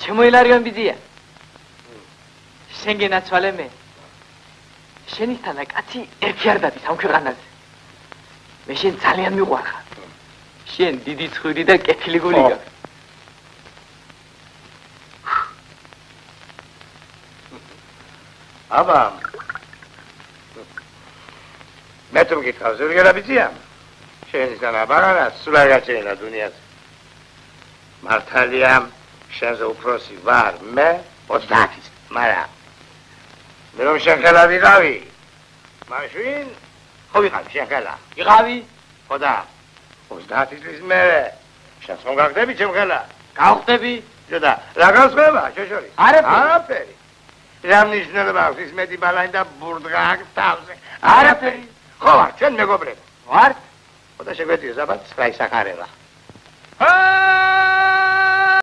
შემოილარიან ბიძია. შენ გენაცვალე მე. შენისთანა კაცი ერთი არ დადის ამ ქვეყანაზე. მე შენ ძალიან მიყვარხარ. შენ დიდი ცხვირი და კეთილი გული გაქვს. აბა მე თუ მგითხავ ზურგერა ბიძია შენისგან აბარარა სულ არ გაჩერდა დუნიაზე მართალია შენზე უფროსი ვარ მე 30-ის მაგრამ მე რომ შენ ხელა ვიყავი მაშინ ხო ვიყავი შენ ხელა ვიყავი ხო და 30 წლის მერე შენს ხომ გაგდები ჩემ ხელა გავხდები და რა გასწრება შოშორი არაფერი რა მნიშვნელობა აქვს ის მეტი ბალანი და ბურდღა აქვს თავზე არაფერი ხო ვარ ჩვენ მეგობრები ვარ და შეგვეციოს აბა ცხრა ისახარება